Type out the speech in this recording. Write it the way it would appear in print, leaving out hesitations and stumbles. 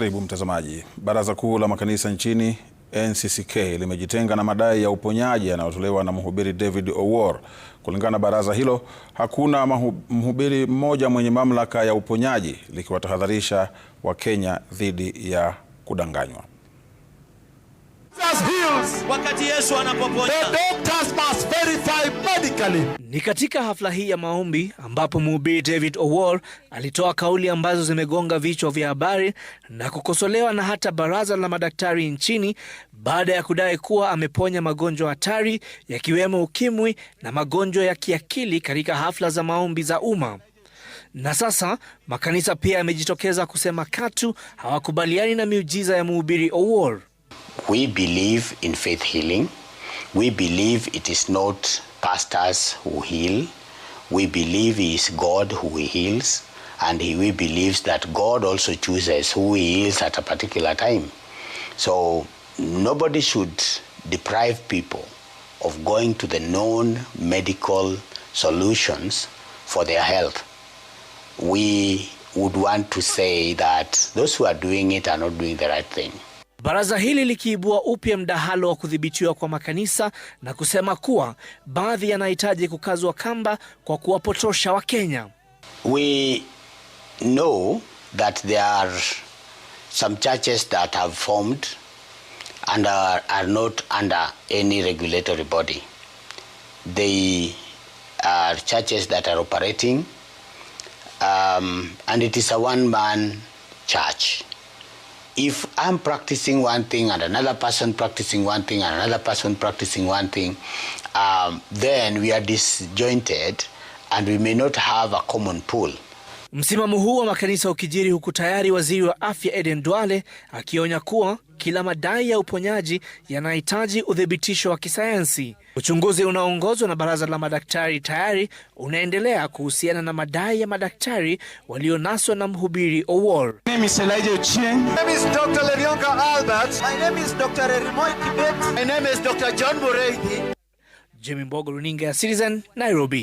Karibu mtazamaji. Baraza Kuu la Makanisa nchini NCCK limejitenga na madai ya uponyaji yanayotolewa na mhubiri David Owuor. Kulingana na baraza hilo, hakuna mhubiri mmoja mwenye mamlaka ya uponyaji, likiwatahadharisha Wakenya dhidi ya kudanganywa. Wakati Yesu anapoponya, the doctors must verify medically. Ni katika hafla hii ya maombi ambapo mhubiri David Owuor alitoa kauli ambazo zimegonga vichwa vya habari na kukosolewa na hata baraza la madaktari nchini baada ya kudai kuwa ameponya magonjwa hatari yakiwemo ukimwi na magonjwa ya kiakili katika hafla za maombi za umma. Na sasa makanisa pia yamejitokeza kusema katu hawakubaliani na miujiza ya mhubiri Owuor. We believe in faith healing. We believe it is not pastors who heal. We believe it is God who heals. And we believe that God also chooses who he heals at a particular time. So nobody should deprive people of going to the known medical solutions for their health. We would want to say that those who are doing it are not doing the right thing. Baraza hili likiibua upya mdahalo wa kudhibitiwa kwa makanisa na kusema kuwa baadhi yanahitaji kukazwa kamba kwa kuwapotosha Wakenya. We know that there are some churches that have formed and are not under any regulatory body. They are churches that are operating and it is a one-man church. If I'm practicing one thing and another person practicing one thing and another person practicing one thing, then we are disjointed and we may not have a common pool. Msimamo huu wa makanisa ukijiri huku tayari waziri wa afya Aden Duale akionya kuwa kila madai ya uponyaji yanahitaji udhibitisho wa kisayansi. Uchunguzi unaoongozwa na baraza la madaktari tayari unaendelea kuhusiana na madai ya madaktari walionaswa na mhubiri Owuor. My name is Elijah Ochieng. My name is Dr. Lerionka Albert. my name is Dr. Erimoy Kibet. My name is Dr. John Mureithi. Jimmy Mbogo, runinga ya Citizen, Nairobi.